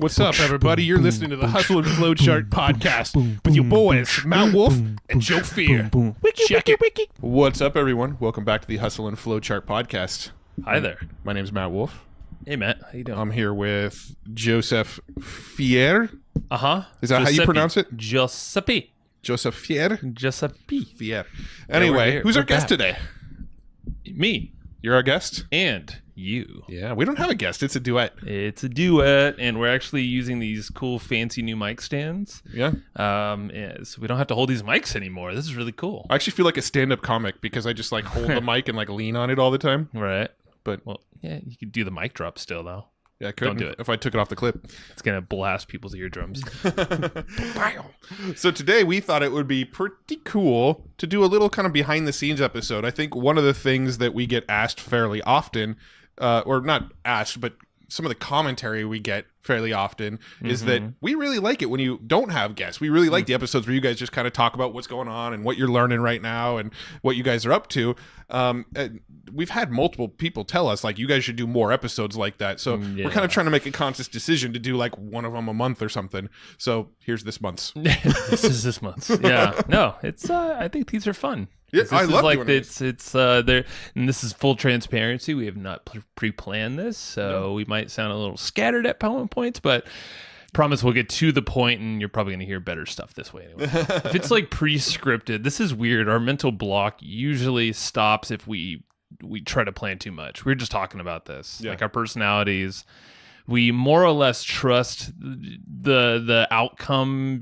What's up, everybody? You're listening to the Hustle and Flow Chart podcast with your boys, Matt Wolfe and Joe Fier. Check it. What's up, everyone? Welcome back to the Hustle and Flow Chart podcast. Hi there. My name's Matt Wolfe. Hey, Matt. How you doing? I'm here with Joseph Fier. Uh-huh. Is that how you pronounce it? Giuseppe. Joseph Fier? Giuseppe. Fier. Anyway, who's our guest today? Me. You're our guest? And you. Yeah, we don't have a guest. It's a duet. It's a duet, and we're actually using these cool, fancy new mic stands. Yeah. So we don't have to hold these mics anymore. This is really cool. I actually feel like a stand-up comic because I just like hold the mic and like lean on it all the time. Right. But well, yeah, you could do the mic drop still, though. Yeah, I couldn't. Don't do it. If I took it off the clip. It's going to blast people's eardrums. So today we thought it would be pretty cool to do a little kind of behind the scenes episode. I think one of the things that we get asked fairly often, or not asked, but some of the commentary we get fairly often is that we really like it when you don't have guests. We really like the episodes where you guys just kind of talk about what's going on and what you're learning right now and what you guys are up to. We've had multiple people tell us like you guys should do more episodes like that. So we're kind of trying to make a conscious decision to do like one of them a month or something. So here's this month's. This is this month's. Yeah. No, it's I think these are fun. Yeah, I love doing it's there, and this is full transparency. We have not pre-planned this, so we might sound a little scattered at points, but promise we'll get to the point, and you're probably going to hear better stuff this way anyway. If it's like pre-scripted, this is weird. Our mental block usually stops if we try to plan too much. We were just talking about this, like our personalities. We more or less trust the outcome.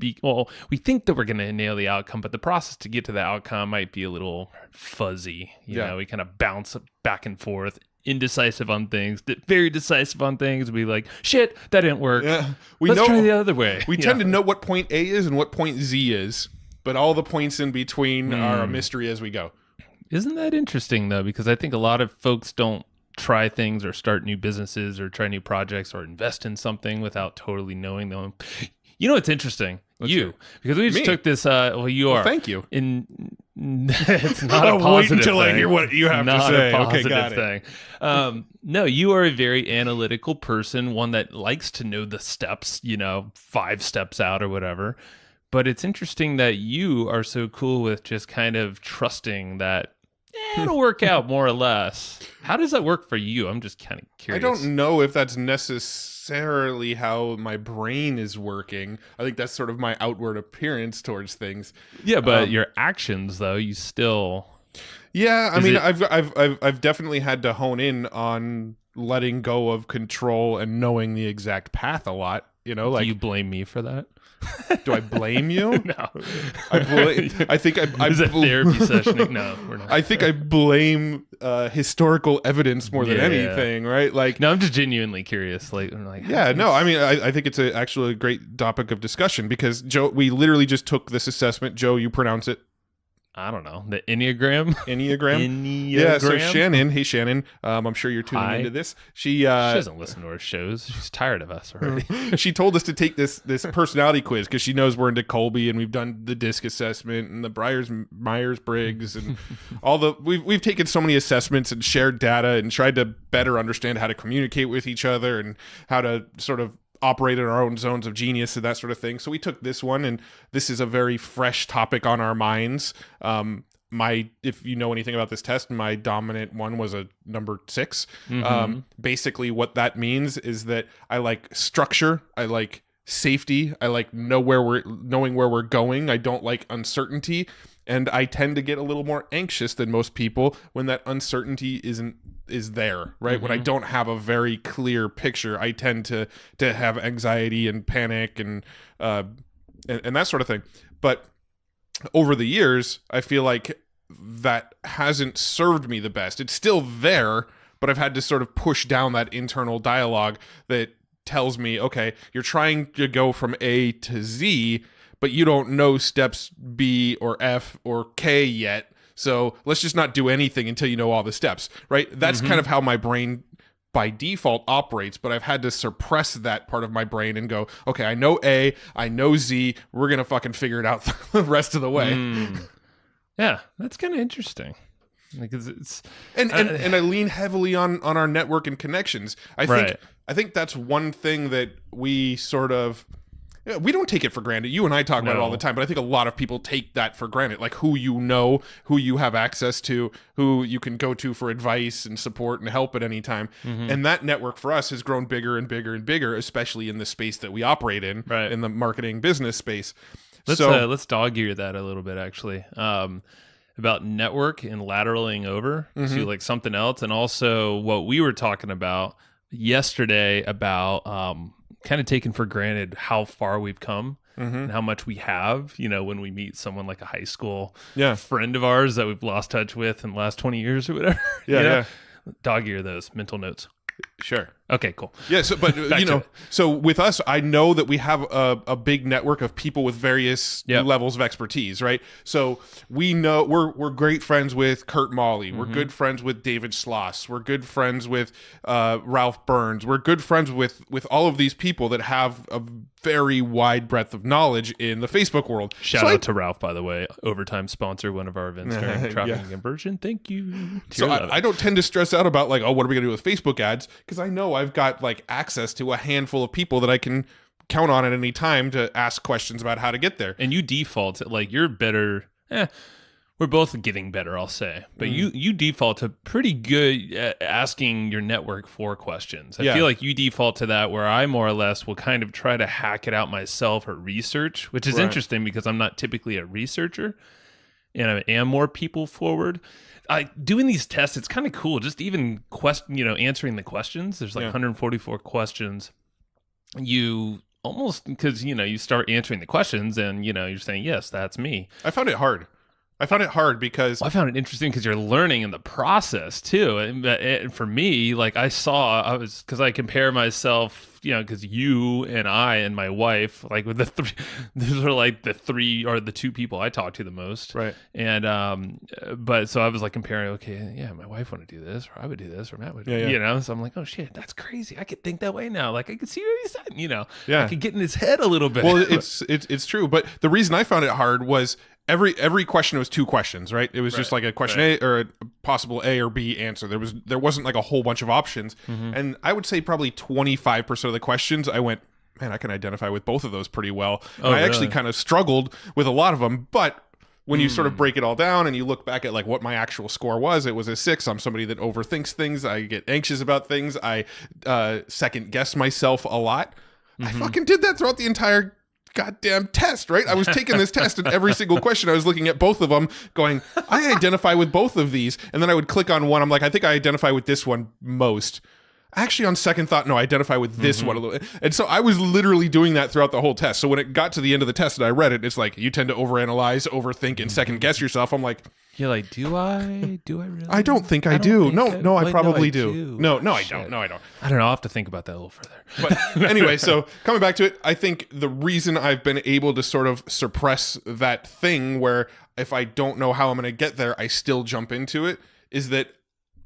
We think that we're going to nail the outcome, but the process to get to the outcome might be a little fuzzy. You know, we kind of bounce back and forth, indecisive on things, very decisive on things. We like, shit, that didn't work. Yeah. Let's try the other way. We tend to know what point A is and what point Z is, but all the points in between are a mystery as we go. Isn't that interesting, though? Because I think a lot of folks don't try things or start new businesses or try new projects or invest in something without totally knowing them. You know, it's interesting. Because we just took this. You are. Thank you. It's not a positive wait until thing. I hear what you have to say. Not a positive okay, got thing. No, you are a very analytical person, one that likes to know the steps, 5 steps out or whatever. But it's interesting that you are so cool with just kind of trusting that it'll work out more or less. How does that work for you? I'm just kind of curious. I don't know if that's necessarily how my brain is working. I think that's sort of my outward appearance towards things. Yeah, but your actions, though, you still. Yeah, I mean, I've definitely had to hone in on letting go of control and knowing the exact path a lot. Do you blame me for that? Do I blame you? No. I think I Is it therapy session? No, we're not. I think I blame historical evidence more than anything, right? Like, no, I'm just genuinely curious. I mean, I think it's actually a great topic of discussion because Joe, we literally just took this assessment. Joe, you pronounce it. I don't know. The Enneagram? Yeah, so Shannon. Hey, Shannon. I'm sure you're tuning into this. She doesn't listen to our shows. She's tired of us already. She told us to take this personality quiz because she knows we're into Colby and we've done the DISC assessment and the Myers-Briggs and all the... We've taken so many assessments and shared data and tried to better understand how to communicate with each other and how to sort of operate in our own zones of genius and that sort of thing. So we took this one, and this is a very fresh topic on our minds. If you know anything about this test, my dominant one was a number 6. Basically what that means is that I like structure, I like safety, I like knowing where we're going. I don't like uncertainty, and I tend to get a little more anxious than most people when that uncertainty is there, right? When I don't have a very clear picture, I tend to have anxiety and panic and that sort of thing. But over the years, I feel like that hasn't served me the best. It's still there, but I've had to sort of push down that internal dialogue that tells me, okay, you're trying to go from A to Z, but you don't know steps B or F or K yet. So let's just not do anything until you know all the steps, right? That's kind of how my brain by default operates, but I've had to suppress that part of my brain and go, okay, I know A, I know Z, we're going to fucking figure it out the rest of the way. Yeah, that's kind of interesting. Because it's and I lean heavily on our network and connections. I think that's one thing that we sort of, we don't take it for granted. You and I talk about it all the time, but I think a lot of people take that for granted, like who you know, who you have access to, who you can go to for advice and support and help at any time. And that network for us has grown bigger and bigger and bigger, especially in the space that we operate in the marketing business space. Let's dog ear that a little bit, actually. About network and lateraling over to like something else, and also what we were talking about yesterday about kind of taking for granted how far we've come and how much we have, when we meet someone like a high school friend of ours that we've lost touch with in the last 20 years or whatever. Dog ear those mental notes. Sure. Okay, cool. Yeah, so, but so with us, I know that we have a big network of people with various levels of expertise, right? So we know we're great friends with Kurt Molly. We're good friends with David Sloss. We're good friends with Ralph Burns. We're good friends with all of these people that have a very wide breadth of knowledge in the Facebook world. Shout out to Ralph, by the way, overtime sponsor, one of our events during traffic and conversion. Thank you. So I don't tend to stress out about like, oh, what are we gonna do with Facebook ads? Because I know I've got like access to a handful of people that I can count on at any time to ask questions about how to get there. And you default like you're better. We're both getting better, I'll say. But you default to pretty good at asking your network for questions. I feel like you default to that, where I more or less will kind of try to hack it out myself or research, which is interesting because I'm not typically a researcher and I am more people forward. Doing these tests, it's kind of cool. Just even answering the questions. There's like 144 questions. You almost, because you start answering the questions and you're saying, yes, that's me. I found it hard because I found it interesting because you're learning in the process too. And for me, like because I compare myself, because you and I and my wife, like with the three, those are like the three or the two people I talk to the most. Right. And, but so I was like comparing, okay, yeah, my wife would do this, or I would do this, or Matt would, so I'm like, oh shit, that's crazy. I could think that way now. Like I could see what he said, I could get in his head a little bit. Well, it's true. But the reason I found it hard was every question was two questions, right? It was just like a question A or a possible A or B answer. There wasn't like a whole bunch of options. And I would say probably 25% of the questions I went, man, I can identify with both of those pretty well. And I actually kind of struggled with a lot of them, but when you sort of break it all down and you look back at like what my actual score was, it was a 6. I'm somebody that overthinks things. I get anxious about things. I second guess myself a lot. I fucking did that throughout the entire goddamn test, right? I was taking this test and every single question I was looking at both of them going, I identify with both of these. And then I would click on one. I'm like, I think I identify with this one most. Actually, on second thought, no, I identify with this one a little. And so I was literally doing that throughout the whole test. So when it got to the end of the test and I read it, it's like, you tend to overanalyze, overthink, and second guess yourself. I'm like, you're like, do I really? I don't think I do. No, I probably do. No, I don't. No, I don't. I don't know. I'll have to think about that a little further. But anyway, so coming back to it, I think the reason I've been able to sort of suppress that thing where if I don't know how I'm going to get there, I still jump into it, is that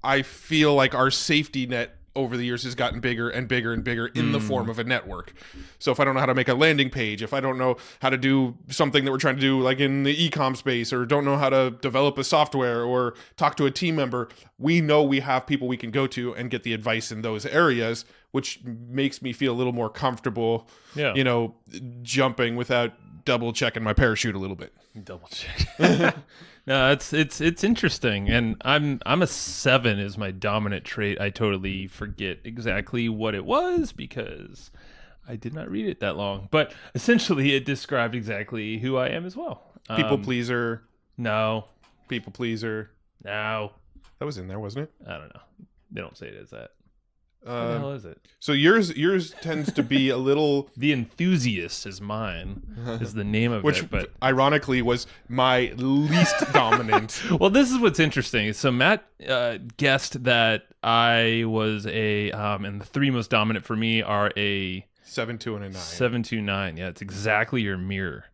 I feel like our safety net over the years has gotten bigger and bigger and bigger in the form of a network. So if I don't know how to make a landing page, if I don't know how to do something that we're trying to do like in the e-com space, or don't know how to develop a software or talk to a team member, we know we have people we can go to and get the advice in those areas, which makes me feel a little more comfortable, jumping without double checking my parachute a little bit. Double check. No, it's interesting, and I'm a 7 is my dominant trait. I totally forget exactly what it was because I did not read it that long, but essentially it described exactly who I am as well. People pleaser. No. People pleaser. No. That was in there, wasn't it? I don't know. They don't say it as that. What the hell is it? So yours tends to be a little... The Enthusiast is mine, is the name of which, it. But ironically, was my least dominant. Well, this is what's interesting. So Matt guessed that I was and the 3 most dominant for me are a 7, 2, and a 9. 7, 2, 9. Yeah, it's exactly your mirror.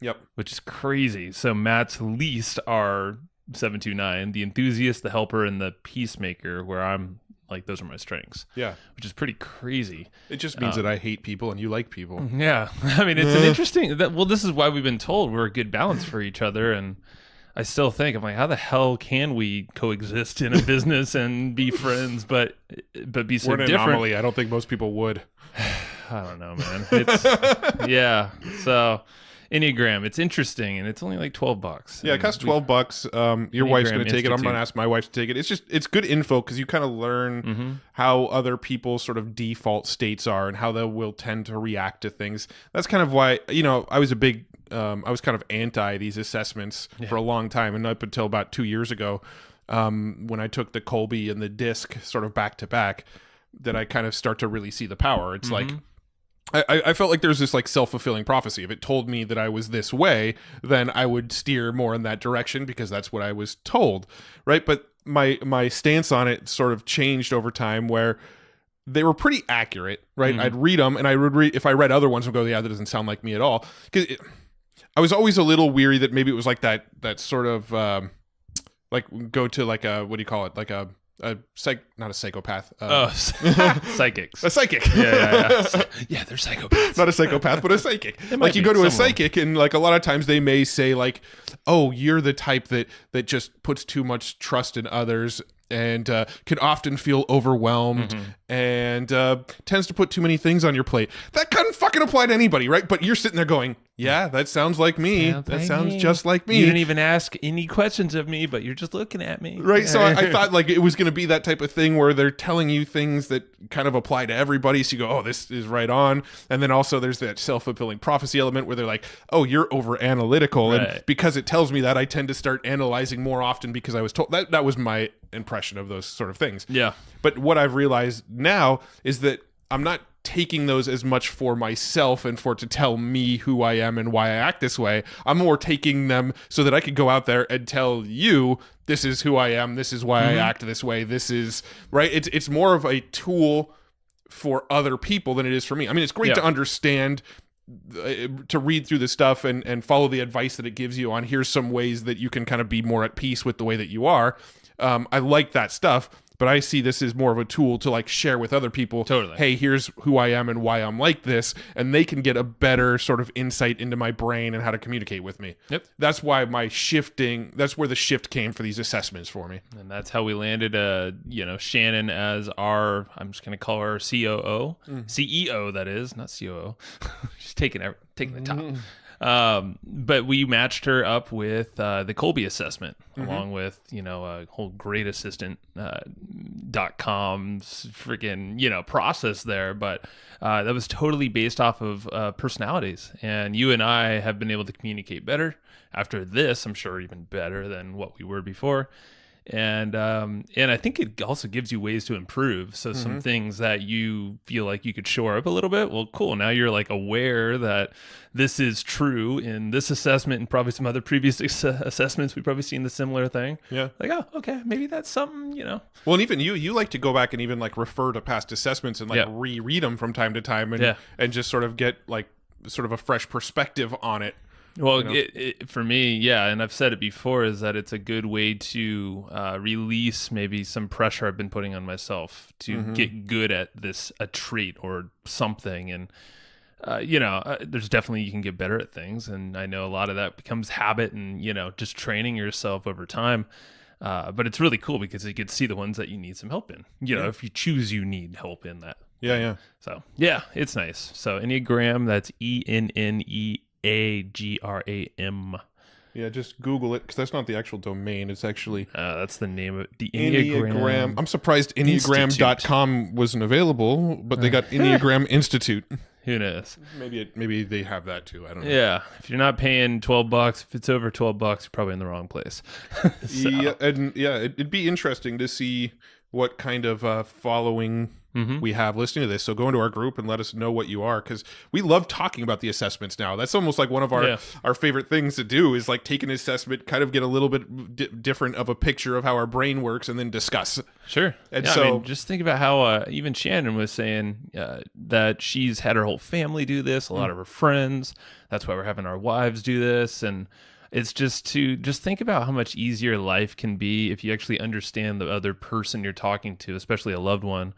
Yep. Which is crazy. So Matt's least are 7, 2, 9. The Enthusiast, the Helper, and the Peacemaker, where I'm... like those are my strengths. Yeah. Which is pretty crazy. It just means that I hate people and you like people. Yeah. I mean, it's an interesting... Well, this is why we've been told we're a good balance for each other. And I still think, I'm like, how the hell can we coexist in a business and be friends, but be so We're an different? anomaly. I don't think most people would. I don't know, man. It's yeah. So Enneagram, it's interesting, and it's only like $12. Yeah, it costs $12. Your wife's going to take it. I'm going to ask my wife to take it. It's good info because you kind of learn how other people's sort of default states are and how they will tend to react to things. That's kind of why, I was I was kind of anti these assessments for a long time, and up until about 2 years ago, when I took the Kolbe and the disc sort of back to back, that I kind of start to really see the power. It's like, I felt like there's this like self-fulfilling prophecy. If it told me that I was this way, then I would steer more in that direction because that's what I was told, right? But my stance on it sort of changed over time, where they were pretty accurate, right? I'd read them, and I would read, if I read other ones, I'd go, yeah, that doesn't sound like me at all. Because I was always a little weary that maybe it was like that sort of like go to like a, what do you call it? Like not a psychopath. Psychics. A psychic. Yeah. Yeah, they're psychopaths. Not a psychopath, but a psychic. Like you go to a psychic, and like a lot of times they may say like, oh, you're the type that just puts too much trust in others and can often feel overwhelmed and tends to put too many things on your plate. That couldn't fucking apply to anybody, right? But you're sitting there going, yeah, that sounds like me. That sounds just like me. You didn't even ask any questions of me, but you're just looking at me. Right. So I thought like it was going to be that type of thing where they're telling you things that kind of apply to everybody. So you go, oh, this is right on. And then also there's that self-fulfilling prophecy element where they're like, oh, you're over analytical. Right. And because it tells me that, I tend to start analyzing more often because I was told that was my impression of those sort of things. Yeah. But what I've realized now is that I'm not taking those as much for myself and for to tell me who I am and why I act this way. I'm more taking them so that I could go out there and tell you, this is who I am, this is why I act this way, this is right. It's more of a tool for other people than it is for me. I mean, it's great to understand, to read through the stuff and follow the advice that it gives you on here's some ways that you can kind of be more at peace with the way that you are. I like that stuff, but I see this as more of a tool to like share with other people. Totally. Hey, here's who I am and why I'm like this, and they can get a better sort of insight into my brain and how to communicate with me. Yep. That's why that's where the shift came for these assessments for me. And that's how we landed Shannon as our, I'm just going to call her COO. CEO, that is, not COO. She's taking the top. But we matched her up with the Kolbe assessment, along with a whole great assistant .com's freaking process there. But that was totally based off of personalities, and you and I have been able to communicate better after this. I'm sure even better than what we were before. And I think it also gives you ways to improve. So some things that you feel like you could shore up a little bit. Well, cool. Now you're like aware that this is true in this assessment and probably some other previous assessments. We've probably seen the similar thing. Yeah. Like, oh, okay, maybe that's something, Well, and even you like to go back and even like refer to past assessments and like reread them from time to time and just sort of get like sort of a fresh perspective on it. Well, for me, and I've said it before, is that it's a good way to release maybe some pressure I've been putting on myself to get good at a trait or something. And, there's definitely, you can get better at things. And I know a lot of that becomes habit and, just training yourself over time. But it's really cool because you can see the ones that you need some help in, if you choose you need help in that. Yeah. So, it's nice. So Enneagram, that's ENNEAGRAM. Yeah, just Google it because that's not the actual domain. It's actually that's the name of it. The Enneagram. I'm surprised Enneagram.com wasn't available, but they got Enneagram Institute. Who knows? Maybe they have that too. I don't know. Yeah, if you're not paying $12, if it's over $12, you're probably in the wrong place. So. It'd be interesting to see what kind of following we have listening to this. So go into our group and let us know what you are, because we love talking about the assessments now. That's almost like one of our favorite things to do is like take an assessment, kind of get a little bit different of a picture of how our brain works, and then discuss. Sure. And so just think about how even Shannon was saying that she's had her whole family do this, a lot of her friends. That's why we're having our wives do this. And it's just think about how much easier life can be if you actually understand the other person you're talking to, especially a loved one,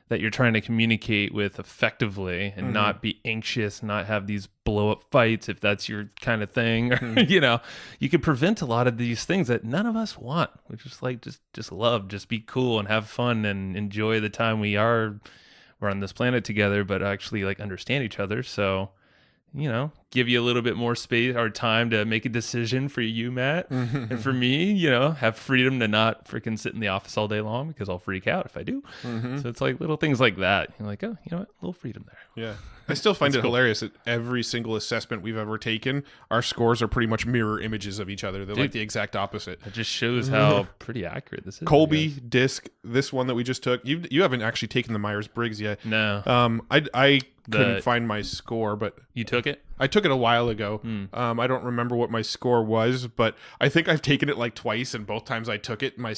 that you're trying to communicate with effectively and not be anxious, not have these blow up fights if that's your kind of thing. Or, you could prevent a lot of these things that none of us want. We just like, just love, just be cool and have fun and enjoy the time we're on this planet together, but actually like understand each other. So, give you a little bit more space or time to make a decision for you, Matt. And for me, have freedom to not freaking sit in the office all day long because I'll freak out if I do. So it's like little things like that. You're like, oh, you know what? A little freedom there. Yeah. I still find it hilarious that every single assessment we've ever taken, our scores are pretty much mirror images of each other. They're like the exact opposite. It just shows how pretty accurate this is. Colby, disc, this one that we just took. You haven't actually taken the Myers-Briggs yet. No. I couldn't find my score, but you took it? I took it a while ago. I don't remember what my score was, but I think I've taken it like twice, and both times I took it, my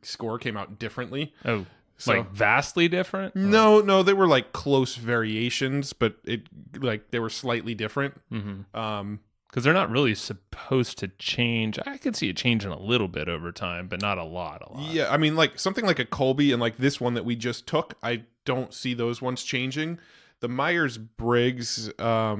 score came out differently. Oh, so, like vastly different? No, they were like close variations, but they were slightly different. Because they're not really supposed to change. I could see it changing a little bit over time, but not a lot. Yeah, I mean, like something like a Colby and like this one that we just took, I don't see those ones changing. The Myers-Briggs, I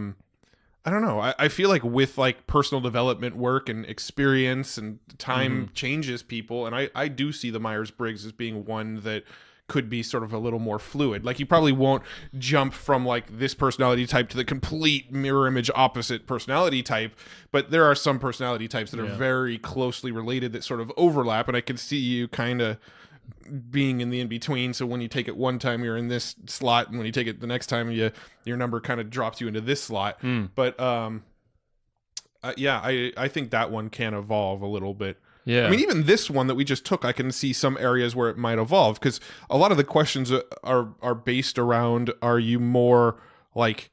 don't know. I feel like with like personal development work and experience and time changes people, and I do see the Myers-Briggs as being one that could be sort of a little more fluid. Like you probably won't jump from like this personality type to the complete mirror image opposite personality type, but there are some personality types that are very closely related that sort of overlap, and I can see you kind of being in the in-between. So when you take it one time, you're in this slot, and when you take it the next time, your number kind of drops you into this slot. But I think that one can evolve a little bit. Yeah. I mean, even this one that we just took, I can see some areas where it might evolve, because a lot of the questions are based around, are you more like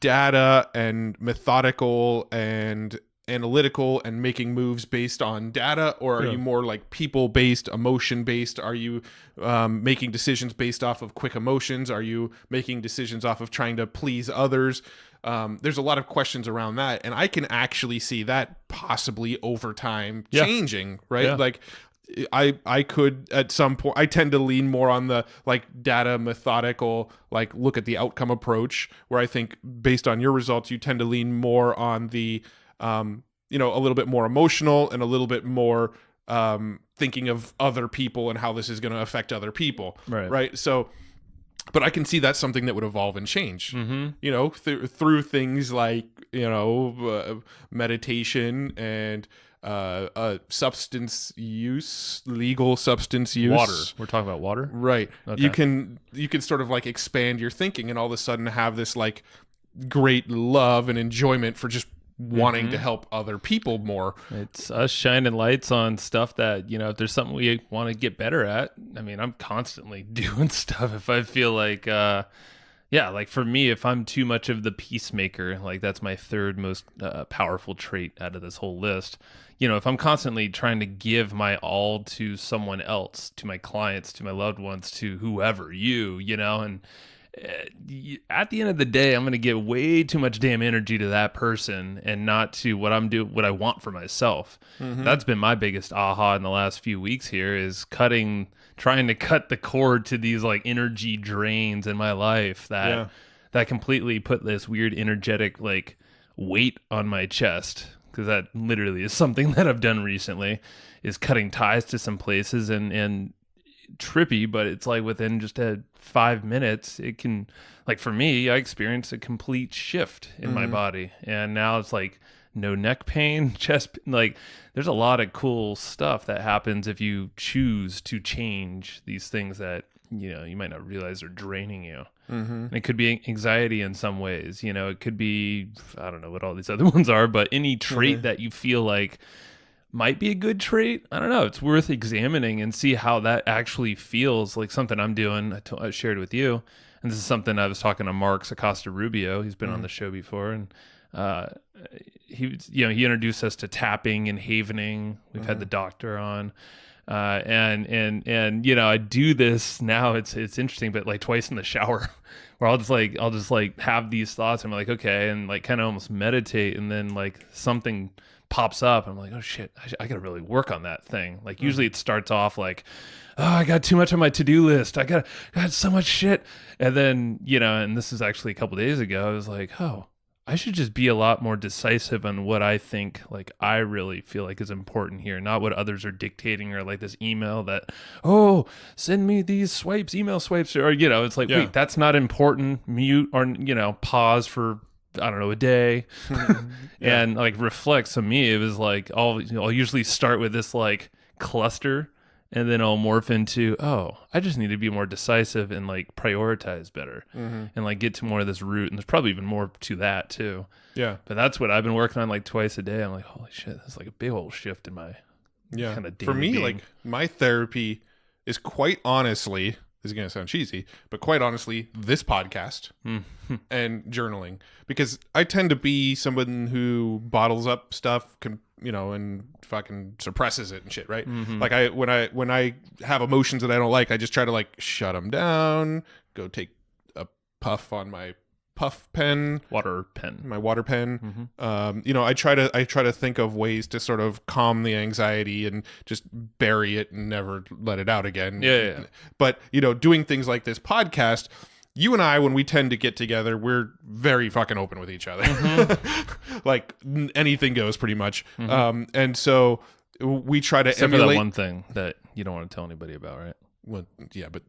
data and methodical and analytical and making moves based on data, or are you more like people based, emotion based? Are you making decisions based off of quick emotions? Are you making decisions off of trying to please others? There's a lot of questions around that, and I can actually see that possibly over time changing, right? Yeah. Like I could at some point, I tend to lean more on the like data methodical, like look at the outcome approach, where I think based on your results, you tend to lean more on the a little bit more emotional and a little bit more thinking of other people and how this is going to affect other people. Right. So, but I can see that's something that would evolve and change, through things like, meditation and substance use, legal substance use. Water. We're talking about water? Right. Okay. You can sort of like expand your thinking and all of a sudden have this like great love and enjoyment for just wanting to help other people more. It's us shining lights on stuff that, if there's something we want to get better at. I mean, I'm constantly doing stuff if I feel like, like for me, if I'm too much of the peacemaker, like that's my third most powerful trait out of this whole list. If I'm constantly trying to give my all to someone else, to my clients, to my loved ones, to whoever, and at the end of the day, I'm going to give way too much damn energy to that person and not to what I want for myself. That's been my biggest aha in the last few weeks here, is trying to cut the cord to these like energy drains in my life that completely put this weird energetic like weight on my chest. Because that literally is something that I've done recently, is cutting ties to some places and trippy, but it's like within just 5 minutes, it can, like for me, I experienced a complete shift in my body, and now it's like no neck pain, chest, like there's a lot of cool stuff that happens if you choose to change these things that you might not realize are draining you. And it could be anxiety in some ways, it could be, I don't know what all these other ones are, but any trait that you feel like might be a good trait. I don't know. It's worth examining and see how that actually feels. Like something I'm doing, I shared with you, and this is something I was talking to Mark Acosta Rubio. He's been on the show before, and he introduced us to tapping and havening. We've had the doctor on, and I do this now. It's interesting, but like twice in the shower, where I'll just have these thoughts. And I'm like, okay, and like kind of almost meditate, and then like something pops up. I'm like, oh shit, I got to really work on that thing. Like usually it starts off like, oh, I got too much on my to-do list. I got so much shit. And then, and this is actually a couple days ago, I was like, oh, I should just be a lot more decisive on what I think, like, I really feel like is important here, not what others are dictating, or like this email that, oh, send me these email swipes, or, it's like, wait, that's not important. Mute, or, pause for, I don't know, a day. And like reflect. So me, it was like, I'll usually start with this like cluster, and then I'll morph into, oh, I just need to be more decisive and like prioritize better, and like get to more of this root. And there's probably even more to that too. Yeah. But that's what I've been working on like twice a day. I'm like, holy shit, that's like a big old shift in my kind of daily For me, being. like my therapy is quite honestly, this is going to sound cheesy, but quite honestly, this podcast and journaling, because I tend to be someone who bottles up stuff, and fucking suppresses it and shit, right? Like when I have emotions that I don't like, I just try to like shut them down, go take a puff on my puff pen, my water pen. I try to think of ways to sort of calm the anxiety and just bury it and never let it out again. Yeah. But doing things like this podcast, you and I, when we tend to get together, we're very fucking open with each other. Like anything goes pretty much. And so we try to Except emulate for that one thing that you don't want to tell anybody about, right? Well, yeah, but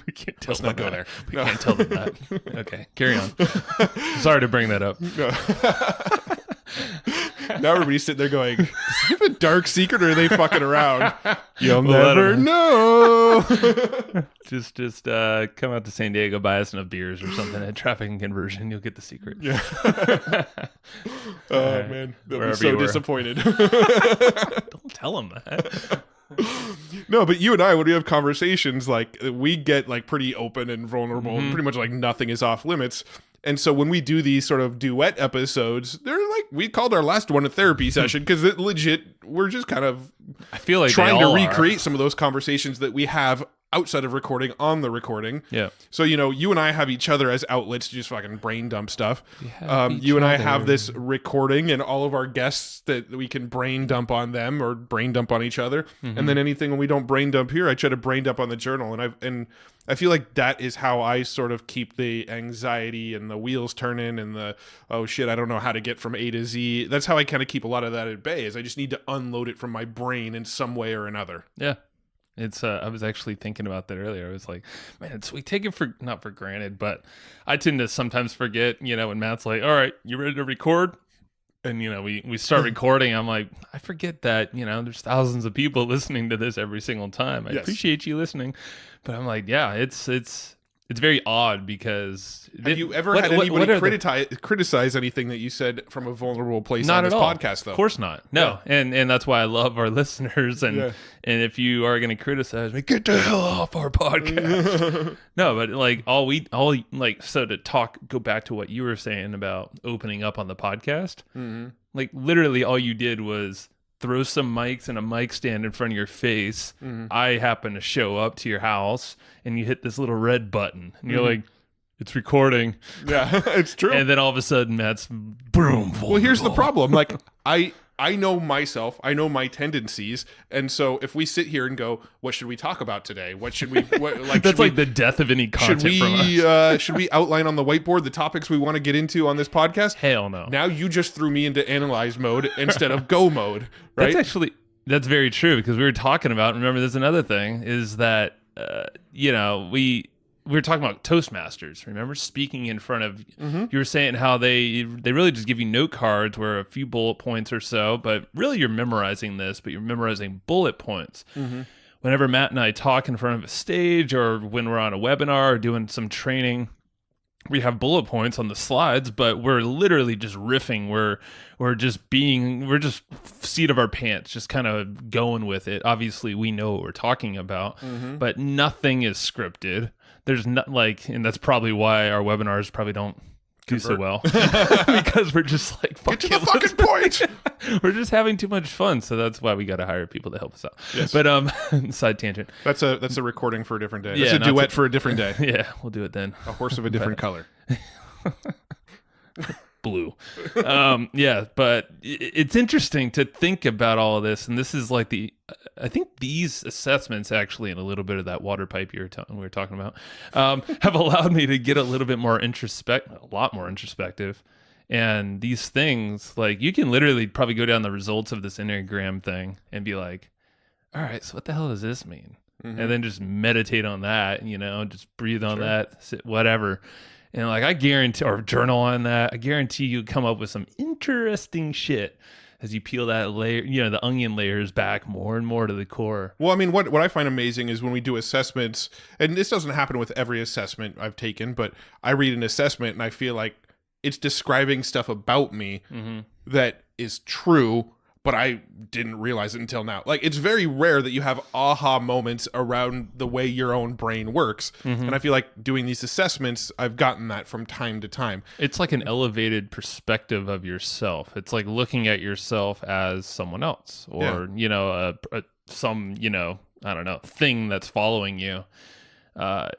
we can't tell let's them not go there. We can't tell them that. Okay, carry on. Sorry to bring that up. Now everybody's sitting there going, "Is it a dark secret, or are they fucking around?" You'll never know. Just come out to San Diego, buy us enough beers or something at Traffic and Conversion. You'll get the secret. Yeah. Oh man, they'll be so disappointed. Don't tell them that. No, but you and I, when we have conversations, like we get like pretty open and vulnerable, and pretty much like nothing is off limits. And so when we do these sort of duet episodes, they're like, we called our last one a therapy session, because it legit, we're just kind of, I feel like trying to recreate some of those conversations that we have outside of recording on the recording. Yeah. So, you and I have each other as outlets to just fucking brain dump stuff. You and I have this recording and all of our guests that we can brain dump on them or brain dump on each other. And then anything when we don't brain dump here, I try to brain dump on the journal. And I feel like that is how I sort of keep the anxiety and the wheels turning and the, oh shit, I don't know how to get from A to Z. That's how I kind of keep a lot of that at bay, is I just need to unload it from my brain in some way or another. Yeah. It's I was actually thinking about that earlier. I was like, man, we take it not for granted, but I tend to sometimes forget, when Matt's like, all right, you ready to record? And, we start recording. I'm like, I forget that, there's thousands of people listening to this every single time. I appreciate you listening. But I'm like, yeah, it's very odd, because have you ever had anybody criticize anything that you said from a vulnerable place on this podcast, though? Of course not. No. Yeah. And that's why I love our listeners. And if you are going to criticize me, get the hell off our podcast. No, but like go back to what you were saying about opening up on the podcast. Like literally all you did was throw some mics and a mic stand in front of your face. I happen to show up to your house and you hit this little red button and you're like, it's recording. Yeah, it's true. And then all of a sudden Matt's boom. Well, here's the problem. Like I know myself, I know my tendencies. And so if we sit here and go, what should we talk about today? What should we, that's like the death of any content from us. Should we outline on the whiteboard the topics we want to get into on this podcast? Hell no. Now you just threw me into analyze mode instead of go mode, right? That's very true, because we were talking about, remember there's another thing, is that, we were talking about Toastmasters, remember? Speaking in front of, you were saying how they really just give you note cards where a few bullet points or so, but really you're memorizing this, but you're memorizing bullet points. Whenever Matt and I talk in front of a stage, or when we're on a webinar or doing some training, we have bullet points on the slides, but we're literally just riffing. We're just seat of our pants, just kind of going with it. Obviously we know what we're talking about, but nothing is scripted. There's not and that's probably why our webinars probably don't do so well, because we're just like, get to the fucking point. We're just having too much fun. So that's why we got to hire people to help us out. Yes. But side tangent. That's a recording for a different day. That's a duet for a different day. Yeah, we'll do it then. A horse of a different color. blue. Yeah, but it's interesting to think about all of this, and this is like I think these assessments actually, and a little bit of that water pipe we were talking about, have allowed me to get a little bit more a lot more introspective. And these things, like, you can literally probably go down the results of this Enneagram thing and be like, all right, so what the hell does this mean? Mm-hmm. And then just meditate on that, just breathe on that, whatever. And like, I guarantee, or journal on that, I guarantee you come up with some interesting shit as you peel that layer, the onion layers back more and more to the core. Well, I mean, what I find amazing is when we do assessments, and this doesn't happen with every assessment I've taken, but I read an assessment and I feel like it's describing stuff about me that is true, but I didn't realize it until now. Like, it's very rare that you have aha moments around the way your own brain works. And I feel like doing these assessments, I've gotten that from time to time. It's like an elevated perspective of yourself. It's like looking at yourself as someone else, or, some, I don't know, thing that's following you.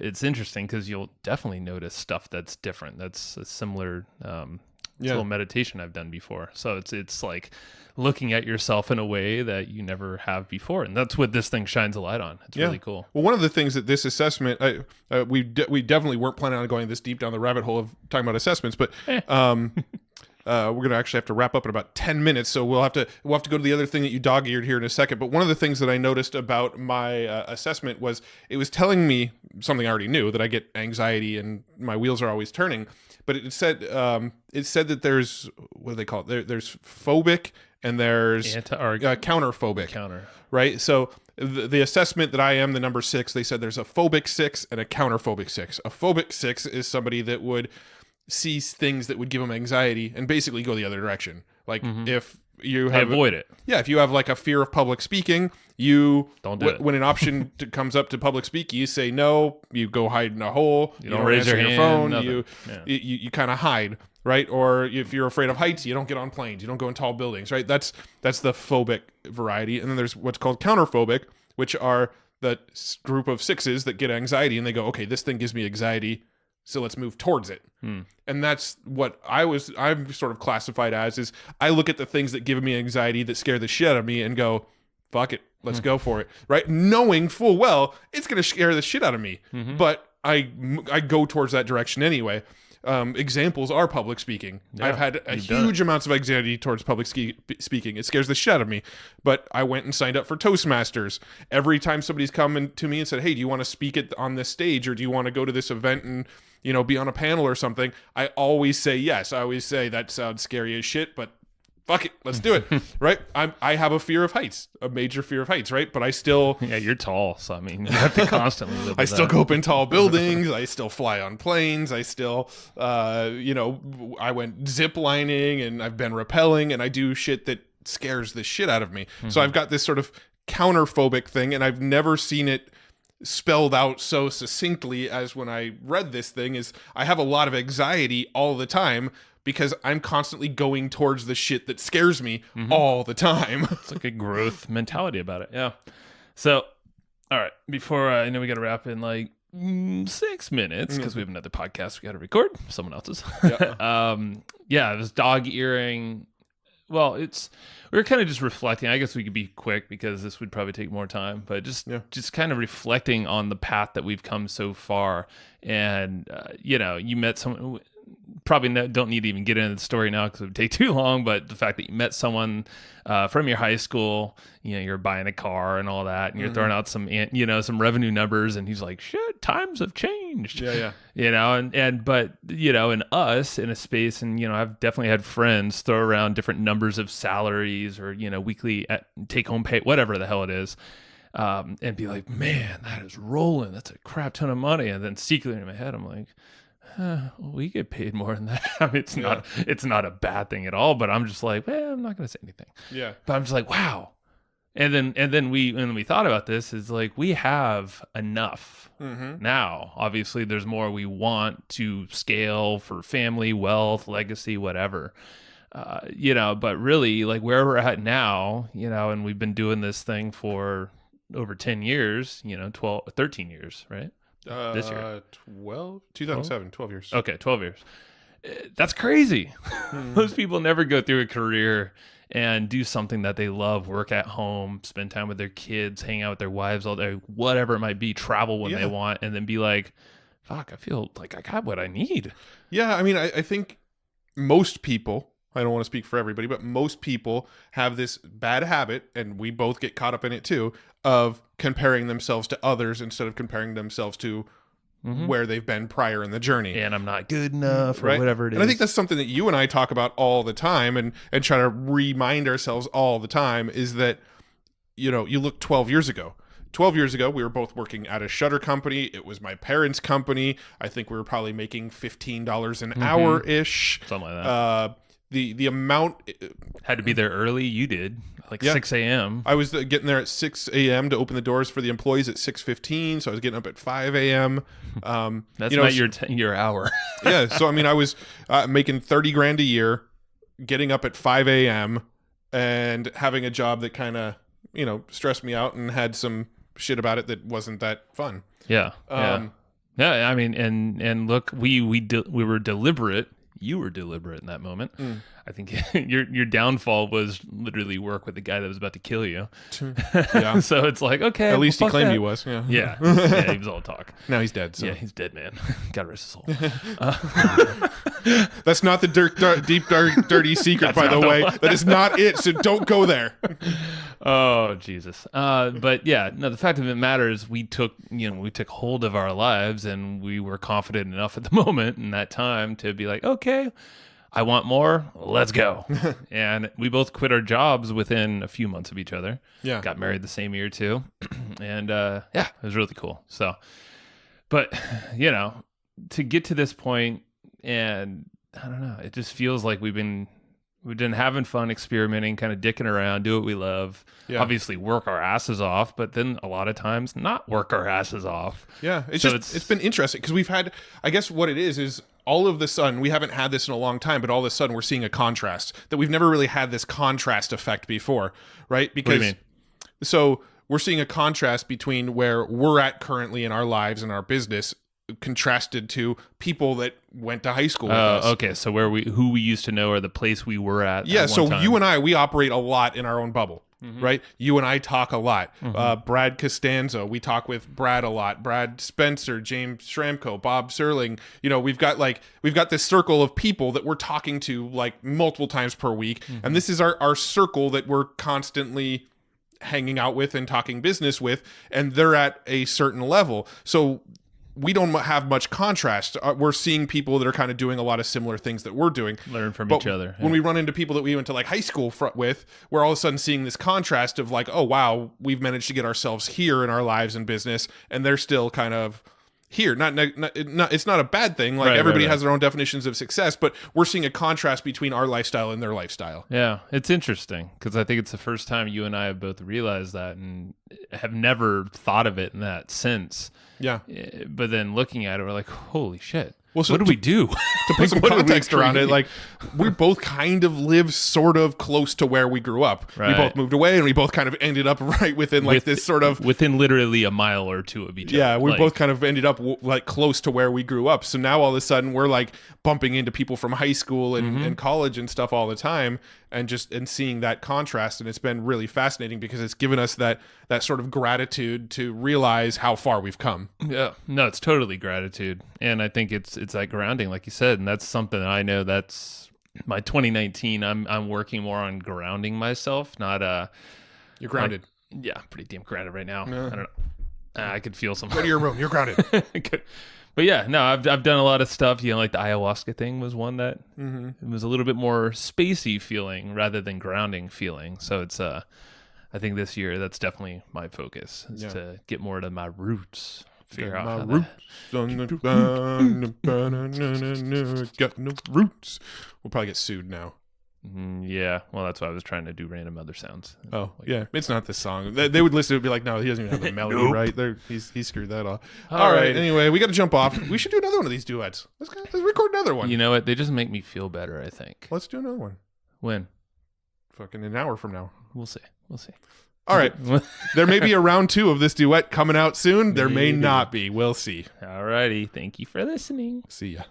It's interesting because you'll definitely notice stuff that's different. That's a similar little meditation I've done before. So it's like looking at yourself in a way that you never have before, and that's what this thing shines a light on. It's really cool. Well, one of the things that this assessment, we definitely weren't planning on going this deep down the rabbit hole of talking about assessments, but we're gonna actually have to wrap up in about 10 minutes, so we'll have to go to the other thing that you dog-eared here in a second. But one of the things that I noticed about my assessment was it was telling me something I already knew, that I get anxiety and my wheels are always turning. But it said that there's, what do they call it? There's phobic and there's counterphobic. Right? So the assessment that I am the number 6, they said there's a phobic 6 and a counterphobic 6. A phobic 6 is somebody that would see things that would give them anxiety and basically go the other direction. Like, if you have avoid it. Yeah, if you have like a fear of public speaking, you don't do it. When an option comes up to public speak, you say no. You go hide in a hole. You don't raise answer your phone. Nothing. You kind of hide, right? Or if you're afraid of heights, you don't get on planes. You don't go in tall buildings, right? That's the phobic variety. And then there's what's called counterphobic, which are the group of 6s that get anxiety and they go, okay, this thing gives me anxiety, so let's move towards it. And that's what I'm sort of classified as, is I look at the things that give me anxiety, that scare the shit out of me, and go, fuck it, let's go for it, right? Knowing full well it's going to scare the shit out of me, but I go towards that direction anyway. Examples are public speaking. I've had huge amounts of anxiety towards public speaking. It scares the shit out of me. But I went and signed up for Toastmasters. Every time somebody's come to me and said, hey, do you want to speak on this stage, or do you want to go to this event and be on a panel or something, I always say yes. I always say that sounds scary as shit, but fuck it, let's do it. Right? I have a fear of heights, a major fear of heights, right? But I still... Yeah, you're tall, so I mean, you have to constantly live with I still go up in tall buildings. I still fly on planes. I still, I went zip lining, and I've been rappelling, and I do shit that scares the shit out of me. So I've got this sort of counterphobic thing, and I've never seen it spelled out so succinctly as when I read this thing. Is I have a lot of anxiety all the time because I'm constantly going towards the shit that scares me all the time. It's like a growth mentality about it. Yeah. So, all right, before I know we got to wrap in like 6 minutes because we have another podcast we got to record, someone else's. Yeah. This dog earring. Well, we were kind of just reflecting. I guess we could be quick because this would probably take more time, but just kind of reflecting on the path that we've come so far. And, you met someone, probably don't need to even get into the story now because it would take too long, but the fact that you met someone from your high school, you're buying a car and all that, and you're throwing out some revenue numbers, and he's like, shit, times have changed. Yeah. But in us, in a space, and I've definitely had friends throw around different numbers of salaries or weekly take home pay, whatever the hell it is, and be like, man, that is rolling, that's a crap ton of money. And then secretly in my head I'm like, we get paid more than that. I mean, it's not a bad thing at all, but I'm just like, well, I'm not going to say anything. Yeah. But I'm just like, wow. And then when we thought about this, is like, we have enough now. Obviously there's more we want to scale for family, wealth, legacy, whatever. But really, like, where we're at now, and we've been doing this thing for over 10 years, 13 years, right? This year 2007, 12 years. Okay, 12 years. That's crazy. Most people never go through a career and do something that they love, work at home, spend time with their kids, hang out with their wives all day, whatever it might be, travel when they want, and then be like, fuck, I feel like I got what I need. Yeah, I mean, I think most people, I don't want to speak for everybody, but most people have this bad habit, and we both get caught up in it too, of comparing themselves to others instead of comparing themselves to where they've been prior in the journey. And I'm not good enough, or whatever it is. And I think that's something that you and I talk about all the time and try to remind ourselves all the time is that, you know, you look 12 years ago. 12 years ago, we were both working at a shutter company. It was my parents' company. I think we were probably making $15 an hour-ish. Something like that. The amount... Had to be there early. You did. Like 6 a.m. I was getting there at 6 a.m. to open the doors for the employees at 6:15, so I was getting up at 5 a.m. That's not your hour. Yeah, so I mean, I was making $30,000 a year, getting up at 5 a.m. and having a job that kind of, you know, stressed me out and had some shit about it that wasn't that fun. Yeah. I mean, and look, we were deliberate. You were deliberate in that moment. I think your downfall was literally work with the guy that was about to kill you. Yeah. So it's like, okay. At least he claimed he was. Yeah. Yeah, he was all talk. Now he's dead. So. Yeah, he's dead, man. God rest his soul. That's not the deep, dark, dirty secret, by the way. That is not it. So don't go there. Oh, Jesus. But yeah, no, the fact of the matter is we took hold of our lives, and we were confident enough at the moment in that time to be like, okay, I want more. Let's go. And we both quit our jobs within a few months of each other. Yeah. Got married the same year too. And it was really cool. So, but you know, to get to this point, and I don't know, it just feels like we've been having fun, experimenting, kind of dicking around, do what we love. Yeah. Obviously work our asses off, but then a lot of times not work our asses off. Yeah. It's been interesting because we've had, I guess what it is all of the sudden, we haven't had this in a long time, but all of a sudden we're seeing a contrast that we've never really had this contrast effect before, right? Because, what do you mean? So we're seeing a contrast between where we're at currently in our lives and our business contrasted to people that went to high school with us. Okay, so who we used to know, or the place we were at. Yeah, at so one time. you and I, we operate a lot in our own bubble, right? You and I talk a lot. Brad Costanzo, we talk with Brad a lot. Brad Spencer, James Schramko, Bob Serling. You know, we've got this circle of people that we're talking to like multiple times per week, and this is our circle that we're constantly hanging out with and talking business with, and they're at a certain level. So we don't have much contrast. We're seeing people that are kind of doing a lot of similar things that we're doing. Learn from each other. When we run into people that we went to like high school with, we're all of a sudden seeing this contrast of like, oh, wow, we've managed to get ourselves here in our lives and business, and they're still kind of here. It's not a bad thing. Like everybody has their own definitions of success, but we're seeing a contrast between our lifestyle and their lifestyle. Yeah, it's interesting because I think it's the first time you and I have both realized that and have never thought of it in that sense. Yeah. But then looking at it, we're like, holy shit. Well, so what do we do? To put some context around it, like we both kind of live sort of close to where we grew up. Right. We both moved away, and we both kind of ended up right within this sort of within literally a mile or two of each other. Yeah, we both kind of ended up like close to where we grew up. So now all of a sudden we're like bumping into people from high school and college and stuff all the time, and seeing that contrast, and it's been really fascinating because it's given us that sort of gratitude to realize how far we've come. Yeah, no, it's totally gratitude, and I think it's that grounding, like you said, and that's something that I know that's my 2019. I'm working more on grounding myself, not You're grounded. Yeah, pretty damn grounded right now. I don't know. I could feel some. Go to your room. You're grounded. But yeah, no, I've done a lot of stuff. You know, like the ayahuasca thing was one that it was a little bit more spacey feeling rather than grounding feeling. So it's I think this year that's definitely my focus is to get more to my roots. Figure out my how roots got no roots. We'll probably get sued now. Yeah, well, that's why I was trying to do random other sounds. Oh, yeah, it's not this song. They would listen to it and be like, no, he doesn't even have the melody, right? He screwed that off. All right, anyway, we got to jump off. We should do another one of these duets. Let's record another one. You know what? They just make me feel better, I think. Let's do another one. When? Fucking an hour from now. We'll see. All right. There may be a round 2 of this duet coming out soon. There may not be. We'll see. All righty. Thank you for listening. See ya.